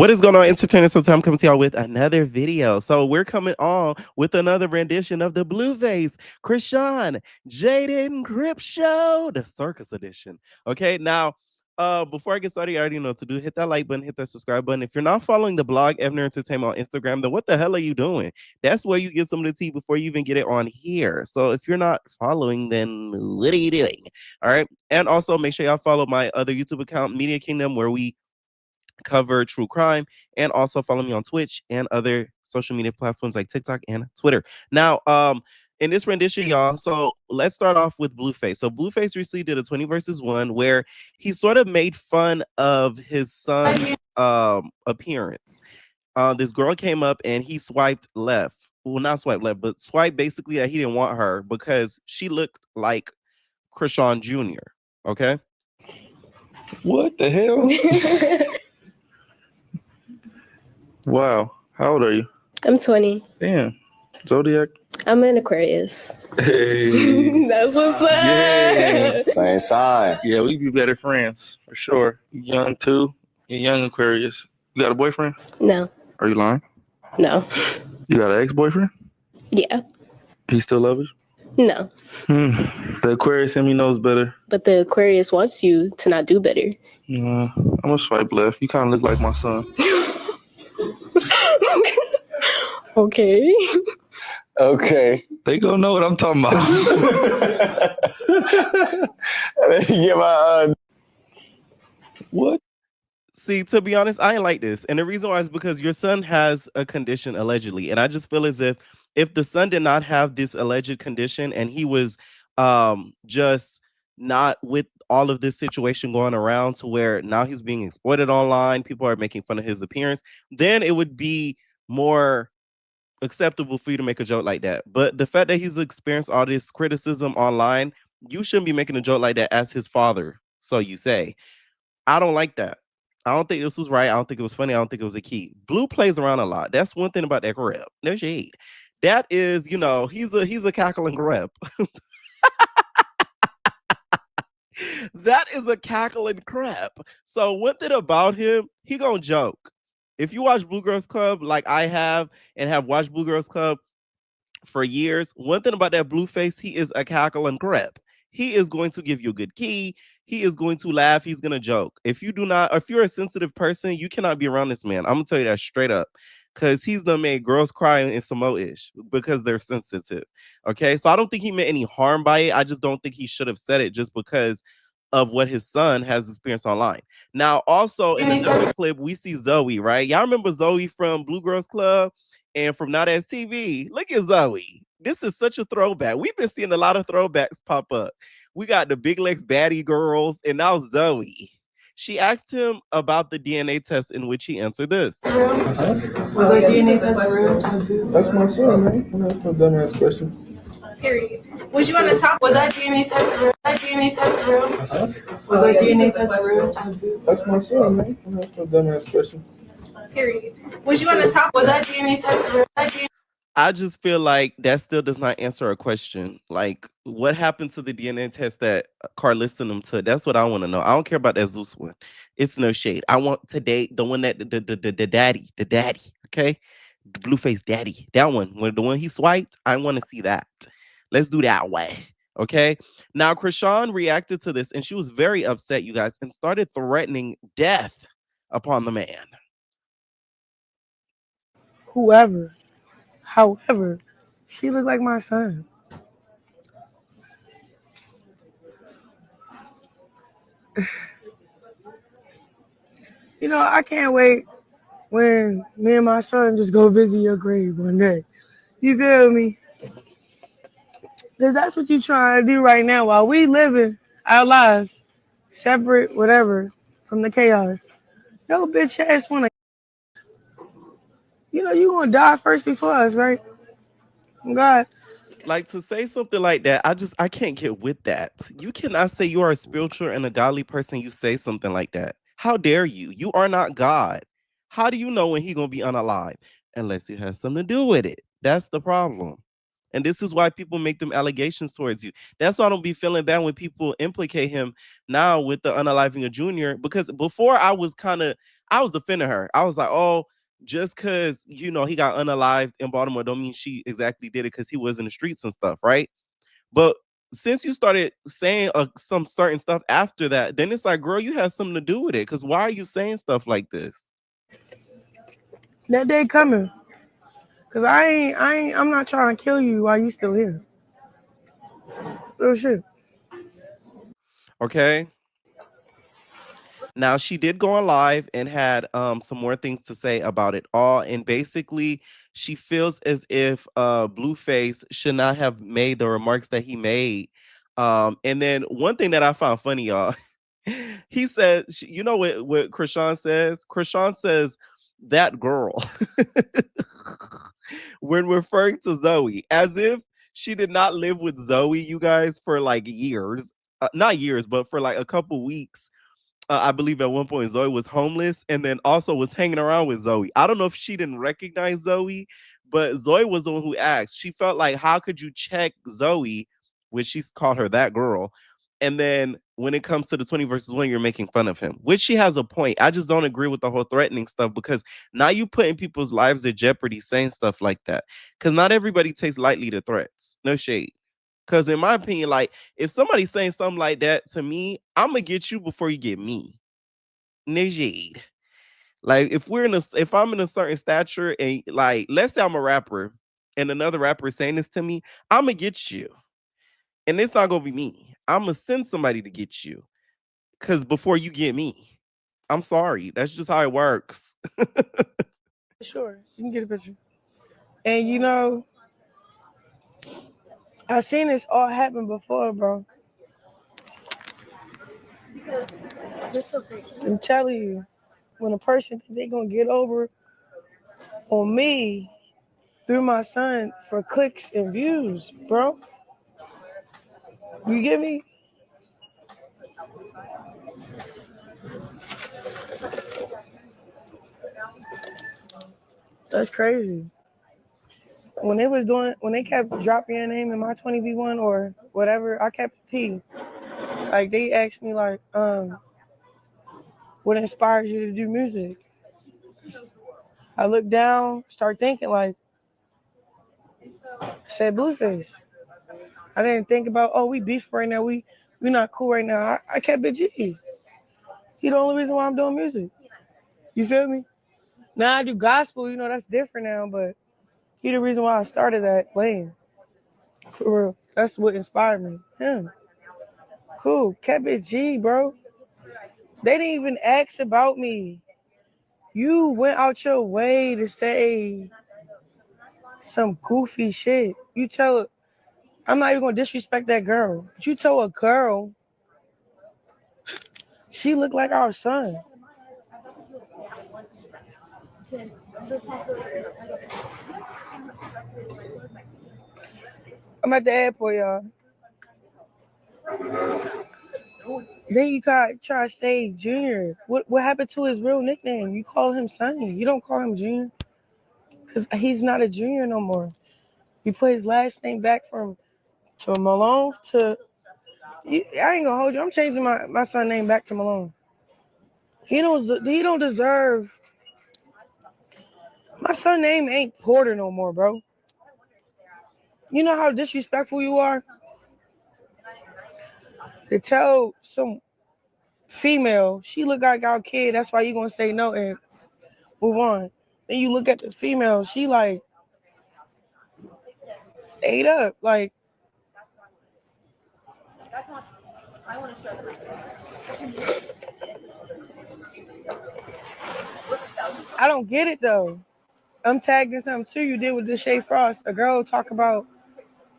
What is going on, entertainers? So I'm coming to y'all with another video. So we're coming on with another rendition of the Blueface, Chrisean, Jaden Grip Show, the circus edition. Okay, now before I get started, you already know what to do. Hit that like button, hit that subscribe button. If you're not following the blog Evner Entertainment on Instagram, then what the hell are you doing? That's where you get some of the tea before you even get it on here. So if you're not following, then what are you doing? All right. And also make sure y'all follow my other YouTube account, Media Kingdom, where we cover true crime, and also follow me on Twitch and other social media platforms like TikTok and Twitter. Now, in this rendition, y'all, so let's start off with Blueface. So Blueface recently did a 20 versus 1 where he sort of made fun of his son's appearance. This girl came up and he swiped left. Well, not swipe left, but swipe basically that he didn't want her because she looked like Chrisean Jr. Okay. What the hell? Wow. How old are you? I'm 20. Damn. Zodiac? I'm an Aquarius. Hey. That's what's up. Yeah. Same sign. Yeah, we be better friends for sure. You young too. You're young Aquarius. You got a boyfriend? No. Are you lying? No. You got an ex-boyfriend? Yeah. He still loves No. you? The Aquarius in me knows better. But the Aquarius wants you to not do better. I'm gonna swipe left. You kind of look like my son. Okay. Okay. They gonna know what I'm talking about. Yeah, my, What? See, to be honest, I ain't like this. And the reason why is because your son has a condition allegedly. And I just feel as if the son did not have this alleged condition and he was just not with all of this situation going around to where now he's being exploited online, people are making fun of his appearance, then it would be more acceptable for you to make a joke like that. But the fact that he's experienced all this criticism online, you shouldn't be making a joke like that as his father. So you say, I don't like that. I don't think this was right. I don't think it was funny. I don't think it was a key. Blue plays around a lot. That's one thing about that grip. No shade. That is, he's a cackling grip. That is a cackling crap. So one thing about him, he gonna joke. If you watch Blue Girls Club like I have and have watched Blue Girls Club for years, one thing about that Blueface, he is a cackling crap. He is going to give you a good key. He is going to laugh. He's going to joke. If you're a sensitive person, you cannot be around this man. I'm going to tell you that straight up. Because he's done made girls cry in Samoa-ish because they're sensitive. Okay. So I don't think he meant any harm by it. I just don't think he should have said it just because of what his son has experienced online. Now, also in another clip, we see Zoe, right? Y'all remember Zoe from Blue Girls Club and from Not As TV? Look at Zoe. This is such a throwback. We've been seeing a lot of throwbacks pop up. We got the Big Legs Baddie girls, and now Zoe. She asked him about the DNA test, in which he answered this. Was that DNA test real? That's my son, man. I'm not no dumbass questions. Period. Was you on the top? Was that DNA test real? Was that DNA test real? Was that DNA test real? That's my son, man. I'm not no dumbass questions. Period. Was you on the top? Was that DNA test real? I just feel like that still does not answer a question. Like, what happened to the DNA test that Carissa and them took? That's what I want to know. I don't care about that Zeus one. It's no shade. I want today the one that the daddy, okay? The Blueface daddy. That one, the one he swiped, I want to see that. Let's do that way. Okay. Now, Chrisean reacted to this and she was very upset, you guys, and started threatening death upon the man. However, she looked like my son. I can't wait when me and my son just go visit your grave one day. You feel me? Because that's what you're trying to do right now while we living our lives separate, whatever, from the chaos. Yo, bitch ass wanna, you gonna die first before us, right? God. Like, to say something like that, I can't get with that. You cannot say you are a spiritual and a godly person. You say something like that. How dare you? You are not God. How do you know when he's gonna be unalive? Unless it has something to do with it. That's the problem. And this is why people make them allegations towards you. That's why I don't be feeling bad when people implicate him now with the unaliving a junior. Because before I I was defending her. I was like, oh, just because, he got unalived in Baltimore don't mean she exactly did it because he was in the streets and stuff, right? But since you started saying some certain stuff after that, then it's like, girl, you had something to do with it. Because why are you saying stuff like this? That day coming. Cause I'm not trying to kill you while you still here. Real shit. Okay. Now she did go on live and had some more things to say about it all. And basically, she feels as if Blueface should not have made the remarks that he made. And then one thing that I found funny, y'all, he said, you know what Chrisean says? Chrisean says, that girl, when referring to Zoe, as if she did not live with Zoe, you guys, for like years. Not years, but for like a couple weeks. I believe at one point Zoe was homeless and then also was hanging around with Zoe. I don't know if she didn't recognize Zoe, but Zoe was the one who asked. She felt like, how could you check Zoe, which she's called her that girl, and then when it comes to the 20 versus 1, you're making fun of him, which she has a point. I just don't agree with the whole threatening stuff because now you putting people's lives at jeopardy saying stuff like that. Because not everybody takes lightly to threats. No shade. Because in my opinion, like, if somebody's saying something like that to me, I'm going to get you before you get me. No shade. Like, if I'm in a certain stature and, like, let's say I'm a rapper and another rapper is saying this to me, I'm going to get you. And it's not going to be me. I'm going to send somebody to get you. Because before you get me. I'm sorry. That's just how it works. Sure, you can get a picture. And I've seen this all happen before, bro. I'm telling you, when a person think they gonna get over on me through my son for clicks and views, bro. You get me? That's crazy. When they kept dropping your name in my 20v1 or whatever, I kept P. Like, they asked me, like, what inspires you to do music? I looked down, start thinking, like, I said Blueface. I didn't think about, oh, we beef right now. We not cool right now. I kept it G. He the only reason why I'm doing music. You feel me? Now I do gospel, that's different now, but he the reason why I started that lane. For real. That's what inspired me. Him. Cool. Kept it G, bro. They didn't even ask about me. You went out your way to say some goofy shit. You tell her, I'm not even gonna disrespect that girl. But you tell a girl she looked like our son. I'm at the airport, y'all. Then you try to say Junior. What happened to his real nickname? You call him Sonny. You don't call him Junior. Because he's not a junior no more. You put his last name back to Malone to... I ain't gonna hold you. I'm changing my son name back to Malone. He don't deserve... My son name ain't Porter no more, bro. You know how disrespectful you are? To tell some female, she look like our kid, that's why you gonna say no and move on. Then you look at the female, she like ate up. Like, I don't get it though. I'm tagging something too. You did with the Shay Frost. A girl talk about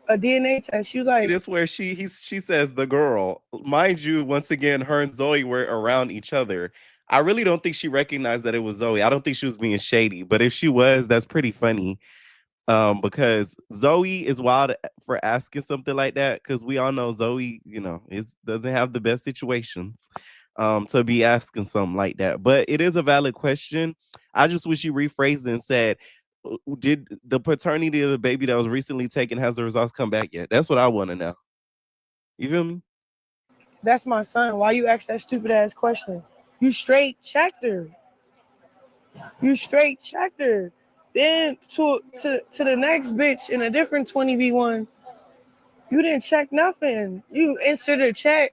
a DNA test. She was like, this where she says the girl. Mind you, once again, her and Zoe were around each other. I really don't think she recognized that it was Zoe. I don't think she was being shady, but if she was, that's pretty funny. Because Zoe is wild for asking something like that. Because we all know Zoe, doesn't have the best situations to be asking something like that. But it is a valid question. I just wish you rephrased it and said, did the paternity of the baby that was recently taken, has the results come back yet? That's what I want to know. You feel me? that's my son. Why you ask that stupid ass question? You straight checked her. You straight checked her. Then to the next bitch in a different 20v1, you didn't check nothing. You answered a chat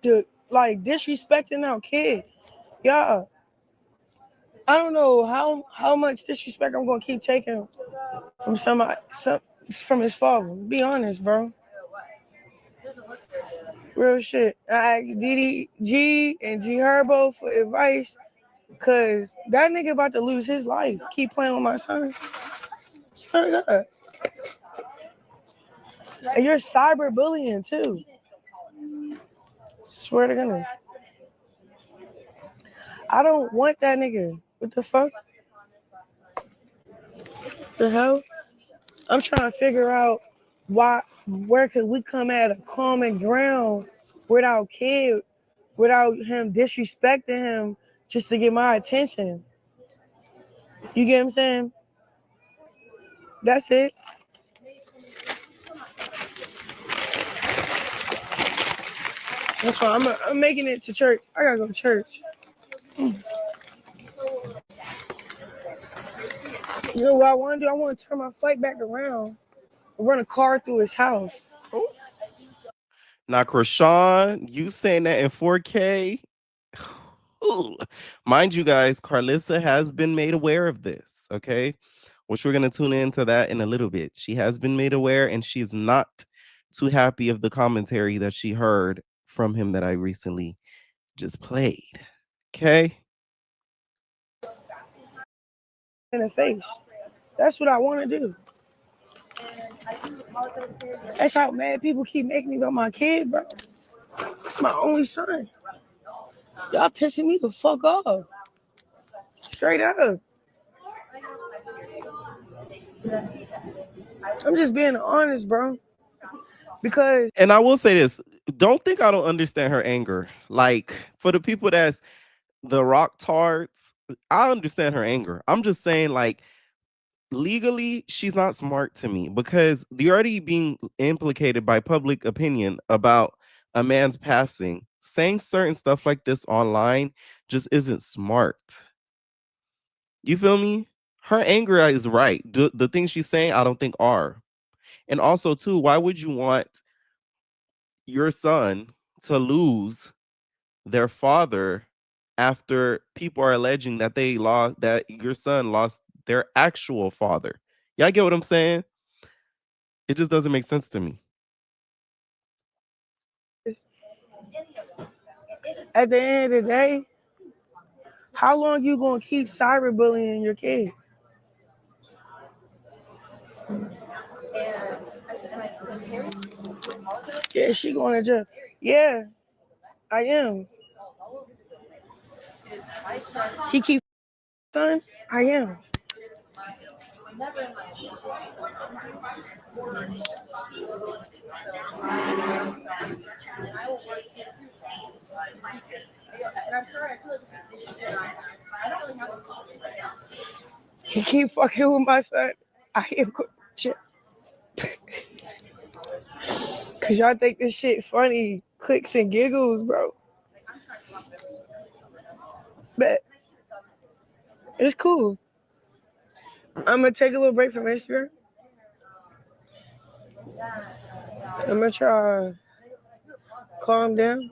to like disrespecting our kid. Yeah. I don't know how much disrespect I'm gonna keep taking from from his father. Be honest, bro. Real shit. I asked DDG and G Herbo for advice, cause that nigga about to lose his life. Keep playing with my son. Swear to God. And you're cyberbullying too. Swear to goodness. I don't want that nigga. What the fuck? The hell? I'm trying to figure out where could we come at a common ground without kid, without him disrespecting him just to get my attention. You get what I'm saying? That's it. That's why I'm making it to church. I gotta go to church. You know what I want to do? I want to turn my flight back around and run a car through his house. Now, Chrisean, you saying that in 4K? Ooh. Mind you guys, Carissa has been made aware of this, okay? Which we're going to tune into that in a little bit. She has been made aware, and she's not too happy of the commentary that she heard from him that I recently just played, okay? In the face. That's what I want to do. That's how mad people keep making me about my kid, bro. It's my only son. Y'all pissing me the fuck off. Straight up. I'm just being honest, bro. Because And I will say this, don't think I don't understand her anger. Like, for the people that's the rock tards, I understand her anger. I'm just saying, like, legally, she's not smart to me because you're already being implicated by public opinion about a man's passing. Saying certain stuff like this online just isn't smart. You feel me? Her anger is right. The things she's saying, I don't think are. And also, too, why would you want your son to lose their father after people are alleging that that your son lost their actual father? Y'all get what I'm saying? It just doesn't make sense to me. at the end of the day, how long you gonna keep cyberbullying your kids? Yeah, she going to jail. Yeah, I am. He keeps son. I am. He keep fucking with my son. I am. Cause y'all think this shit funny, clicks and giggles, bro. But it's cool. I'm gonna take a little break from Instagram. I'm gonna try to calm down.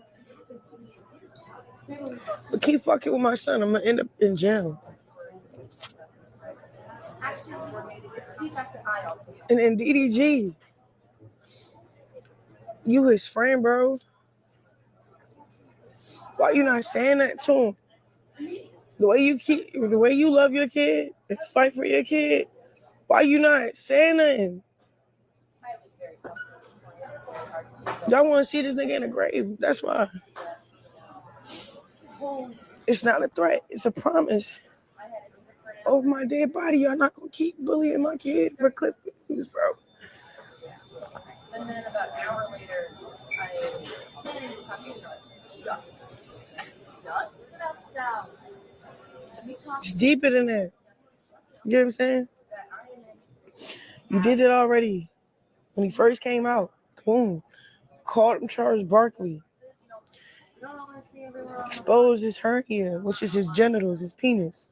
But keep fucking with my son, I'm gonna end up in jail. And then DDG, you his friend, bro. Why you not saying that to him? The way you love your kid and fight for your kid, why you not saying nothing? Y'all want to see this nigga in the grave. That's why. It's not a threat. It's a promise. Over my dead body, y'all not gonna keep bullying my kid for clip views, bro. And then about an hour later, it's deeper than that. You get what I'm saying? You did it already. When he first came out, boom. Called him Charles Barkley. Exposed his hernia, which is his genitals, his penis.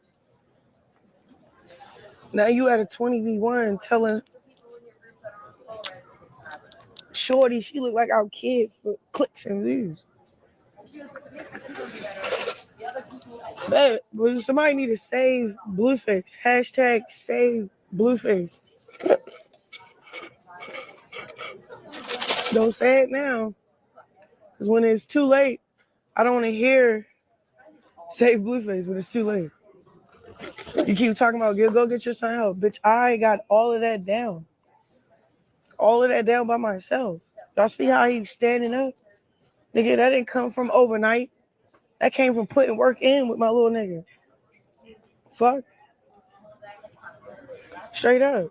Now you at a 20v1 telling Shorty she look like our kid for clicks and views. But somebody need to save Blueface. Hashtag save Blueface. Don't say it now. Because when it's too late, I don't want to hear save Blueface when it's too late. You keep talking about go get your son help. Bitch, I got all of that down. All of that down by myself. Y'all see how he's standing up? Nigga, that didn't come from overnight. That came from putting work in with my little nigga. Fuck. Straight up.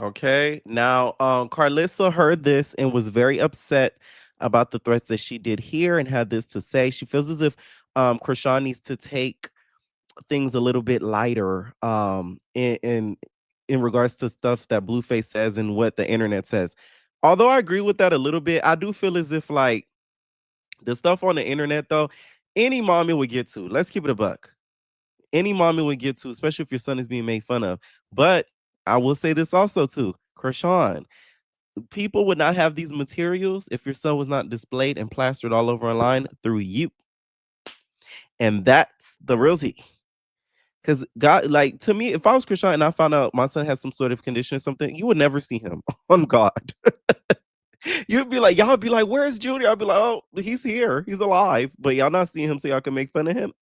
Okay. Now, Carissa heard this and was very upset about the threats that she did hear and had this to say. She feels as if Chrisean needs to take things a little bit lighter in regards to stuff that Blueface says and what the internet says. Although I agree with that a little bit, I do feel as if like the stuff on the internet though, any mommy would get to. Let's keep it a buck. Any mommy would get to, especially if your son is being made fun of. But I will say this also too, Chrisean, people would not have these materials if your son was not displayed and plastered all over online through you. And that's the real tea. Because God, like to me, if I was Chrisean and I found out my son has some sort of condition or something, you would never see him on God. You'd be like, y'all would be like, where's Junior? I'd be like, oh, he's here. He's alive. But y'all not seeing him so y'all can make fun of him.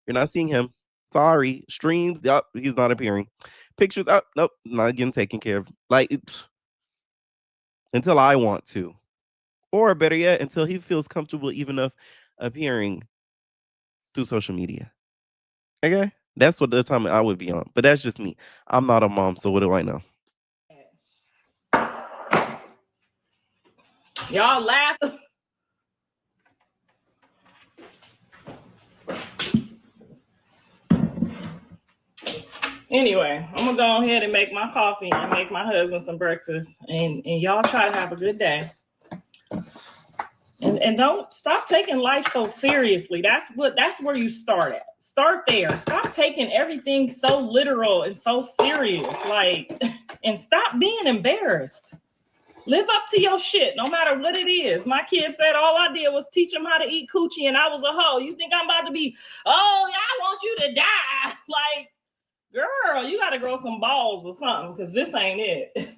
You're not seeing him. Sorry. Streams, yup, he's not appearing. Pictures, up, nope, not getting taken care of. Like, until I want to. Or better yet, until he feels comfortable even of appearing through social media. Okay? That's what the time I would be on. But that's just me. I'm not a mom, so what do I know? Y'all laugh. Anyway, I'm gonna go ahead and make my coffee and make my husband some breakfast, and y'all try to have a good day. And don't stop taking life so seriously. That's where you start at. Start there. Stop taking everything so literal and so serious. Like, and stop being embarrassed. Live up to your shit, no matter what it is. My kid said all I did was teach him how to eat coochie, and I was a hoe. You think I'm about to be, oh, I want you to die? Like, girl, you got to grow some balls or something, because this ain't it.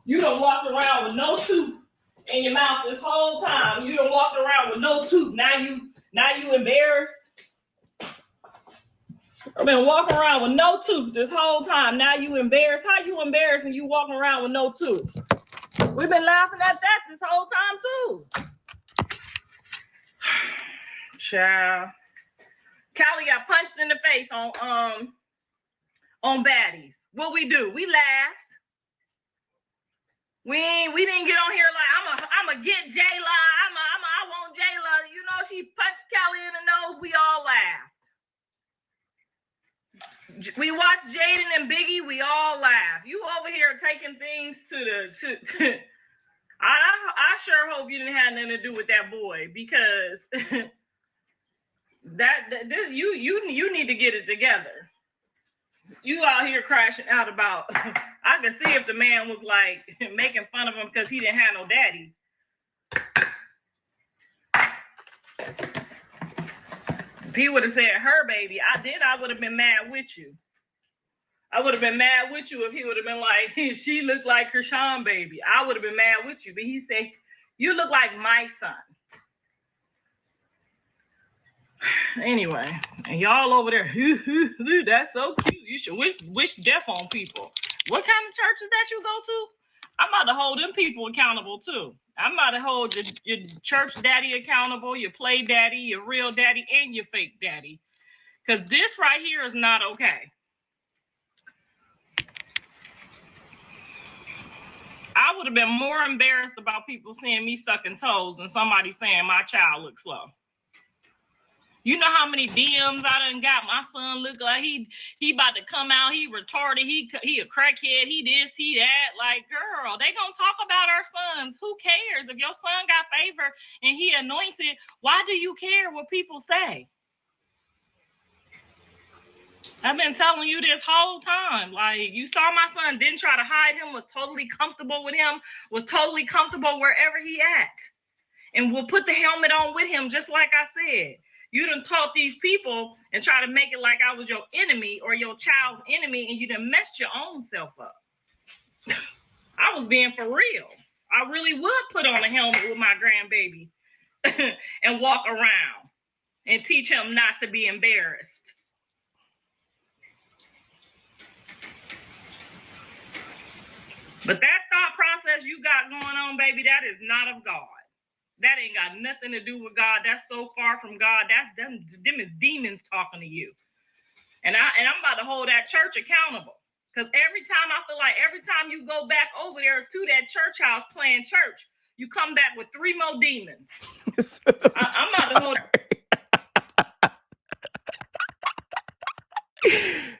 You done walked around with no tooth in your mouth this whole time. You done walked around with no tooth. Now you embarrassed. I've been walking around with no tooth this whole time. Now you embarrassed. How you embarrassed and you walking around with no tooth? We've been laughing at that this whole time too. Child. Callie got punched in the face on baddies. What we do? We laughed. We didn't get on here like I'm a get J-La. I want J-La. You know, she punched Callie in the nose. We all laughed. We watched Jaden and Biggie. We all laughed. You over here taking things to I sure hope you didn't have nothing to do with that boy, because you need to get it together. You out here crashing out about, I could see if the man was like making fun of him because he didn't have no daddy. If he would have said her baby, I would have been mad with you. I would have been mad with you if he would have been like, she looked like Chrisean baby. I would have been mad with you. But he said, you look like my son. Anyway, and y'all over there, that's so cute. You should wish death on people. What kind of church is that you go to? I'm about to hold them people accountable too. I'm about to hold your church daddy accountable, your play daddy, your real daddy, and your fake daddy. Because this right here is not okay. I would have been more embarrassed about people seeing me sucking toes than somebody saying my child looks slow. You know how many DMs I done got? My son look like he about to come out. He retarded. He a crackhead. He this, he that. Like, girl, they gonna talk about our sons. Who cares? If your son got favor and he anointed, why do you care what people say? I've been telling you this whole time. Like, you saw my son, didn't try to hide him, was totally comfortable with him, was totally comfortable wherever he at. And will put the helmet on with him, just like I said. You done taught these people and try to make it like I was your enemy or your child's enemy, and you done messed your own self up. I was being for real. I really would put on a helmet with my grandbaby and walk around and teach him not to be embarrassed. But that thought process you got going on, baby, that is not of God. That ain't got nothing to do with God. That's so far from God. That's them is demons talking to you. And I'm about to hold that church accountable. Because every time you go back over there to that church house playing church, you come back with 3 more demons. I'm about to hold.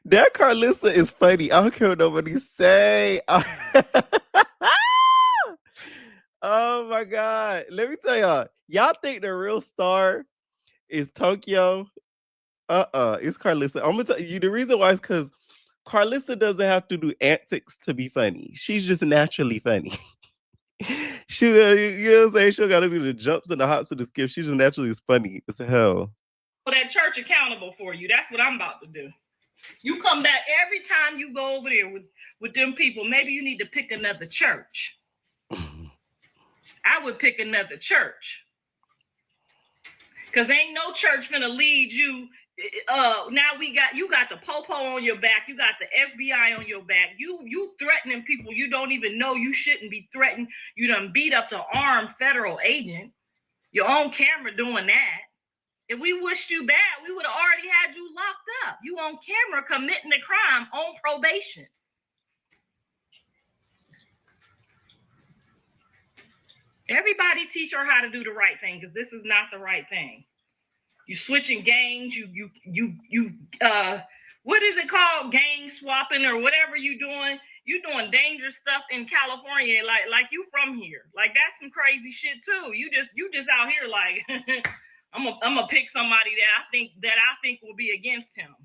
That Carissa is funny. I don't care what nobody say. Oh my God. Let me tell y'all think the real star is Tokyo? It's Carissa. I'm gonna tell you the reason why is because Carissa doesn't have to do antics to be funny. She's just naturally funny. You know what I'm saying? She don't gotta do the jumps and the hops and the skips. She just naturally is funny as hell. For that church accountable for you. That's what I'm about to do. You come back every time you go over there with them people. Maybe you need to pick another church. I would pick another church. Because ain't no church gonna lead you. Now you got the popo on your back. You got the FBI on your back. You threatening people you don't even know you shouldn't be threatened. You done beat up the armed federal agent. You're on camera doing that. If we wished you bad, we would have already had you locked up. You on camera committing a crime on probation. Everybody teach her how to do the right thing, because this is not the right thing. You switching gangs, what is it called? Gang swapping or whatever you doing. You doing dangerous stuff in California, like you from here. Like, that's some crazy shit too. You just out here like I'm gonna pick somebody that I think will be against him.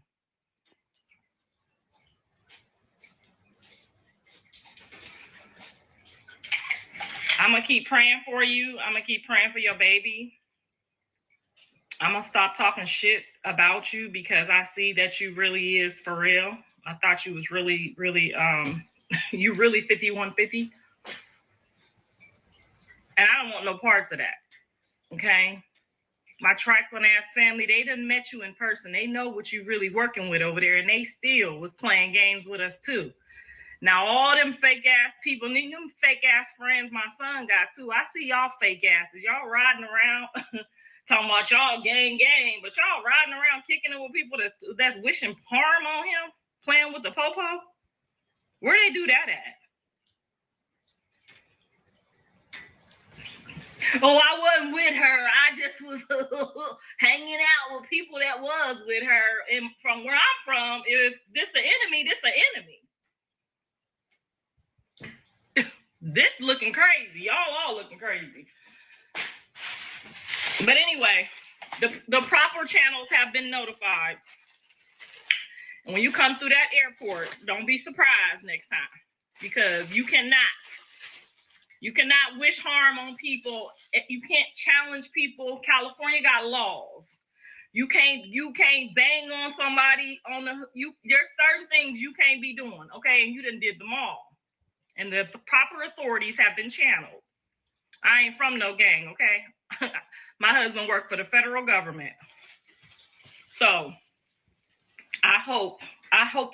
I'm gonna keep praying for you. I'm gonna keep praying for your baby. I'm gonna stop talking shit about you because I see that you really is for real. I thought you was really, really, you really 5150. And I don't want no parts of that. Okay? My trifling ass family, they done met you in person. They know what you really working with over there, and they still was playing games with us too. Now, all them fake ass people, and them fake ass friends my son got too. I see y'all fake asses. Y'all riding around talking about y'all gang, but y'all riding around kicking it with people that's wishing harm on him, playing with the popo. Where they do that at? Oh, I wasn't with her. I just was hanging out with people that was with her. And from where I'm from, if this an enemy, this an enemy. This looking crazy. Y'all all looking crazy. But anyway, the proper channels have been notified. And when you come through that airport, don't be surprised next time, because you cannot wish harm on people. You can't challenge people. California got laws. You can't bang on somebody there's certain things you can't be doing, okay? And you done did them all. And the proper authorities have been channeled. I ain't from no gang, okay? My husband worked for the federal government. So I hope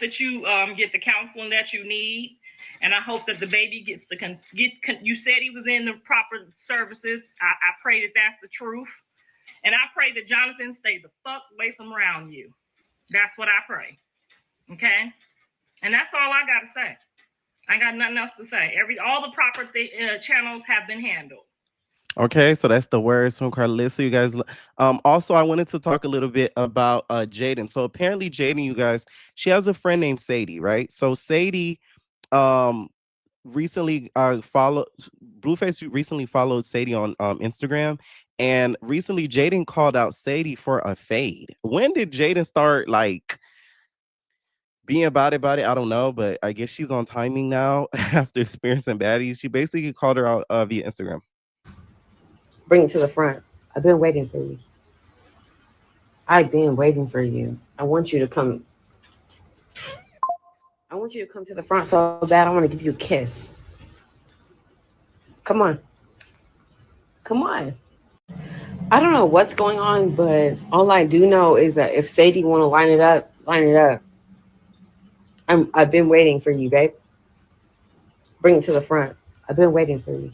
that you get the counseling that you need. And I hope that the baby gets to you said he was in the proper services. I pray that that's the truth. And I pray that Jonathan stay the fuck away from around you. That's what I pray. Okay? And that's all I got to say. I got nothing else to say. All the proper channels have been handled. Okay, so that's the words from Carissa, you guys. Also, I wanted to talk a little bit about Jaden. So apparently, Jaden, you guys, she has a friend named Sadie, right? So Sadie, recently Blueface recently followed Sadie on Instagram, and recently Jaden called out Sadie for a fade. When did Jaden start like being about it, I don't know, but I guess she's on timing now after experiencing baddies. She basically called her out via Instagram. Bring it to the front. I've been waiting for you. I've been waiting for you. I want you to come. I want you to come to the front so bad. I want to give you a kiss. Come on. Come on. I don't know what's going on, but all I do know is that if Sadie want to line it up, line it up. I've been waiting for you, babe. Bring it to the front. I've been waiting for you.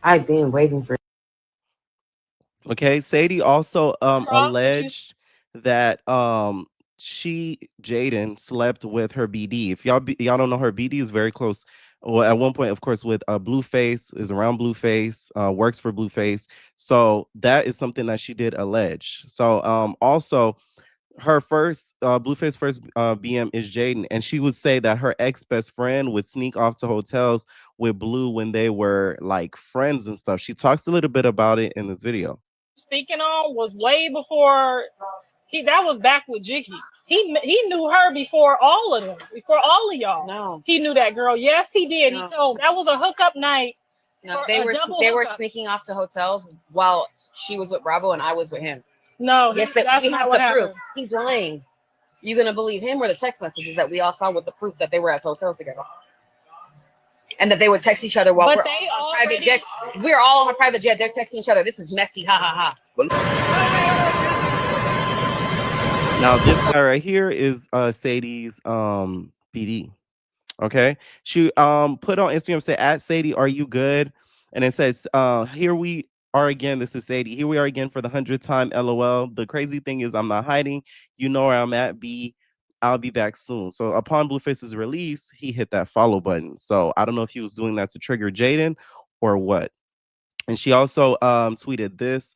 I've been waiting for you. Okay, Sadie also Cross, what you alleged that Jaden slept with her BD. If y'all don't know, her BD is very close. Well, at one point, of course, with Blueface, is around Blueface, works for Blueface. So that is something that she did allege. So also her first Blueface first BM is Jaden, and she would say that her ex best friend would sneak off to hotels with Blue when they were like friends and stuff. She talks a little bit about it in this video. speaking on was way before that was back with Jiggy. He knew her before all of them, before all of y'all. No. He knew that girl. Yes, he did. No. He told that was a hookup night. No, they were sneaking off to hotels while she was with Bravo and I was with him. No, Yes, that's we not have what the happened. proof. He's lying. You gonna believe him or the text messages that we all saw with the proof that they were at hotels together? And that they would text each other while But we're they all on already- private jets. We're all on a private jet. They're texting each other. This is messy. Ha ha ha. Now this guy right here is Sadie's BD. Okay, she put on Instagram, say at Sadie, are you good? And it says here we are again. This is Sadie. Here we are again for the 100th time. LOL. The crazy thing is I'm not hiding. You know where I'm at. I'll be back soon. So upon Blueface's release, he hit that follow button. So I don't know if he was doing that to trigger Jaden or what. And she also tweeted this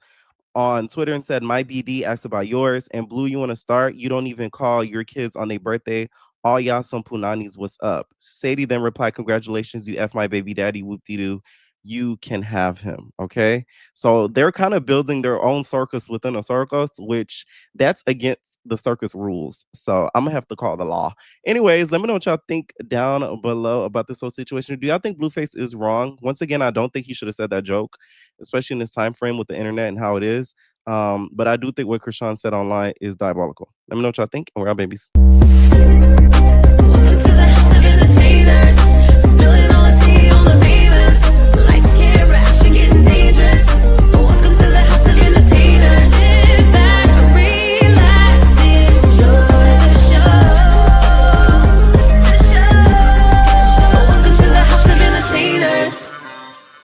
on Twitter and said, my BD asked about yours. And Blue, you want to start? You don't even call your kids on their birthday. All y'all some punanis, what's up? Sadie then replied, congratulations, you F my baby daddy, whoop-de-doo. You can have him, okay? So they're kind of building their own circus within a circus, which that's against the circus rules. So I'm gonna have to call the law. Anyways, let me know what y'all think down below about this whole situation. Do y'all think Blueface is wrong? Once again, I don't think he should have said that joke, especially in this time frame with the internet and how it is. But I do think what Chrisean said online is diabolical. Let me know what y'all think, and we're out, babies.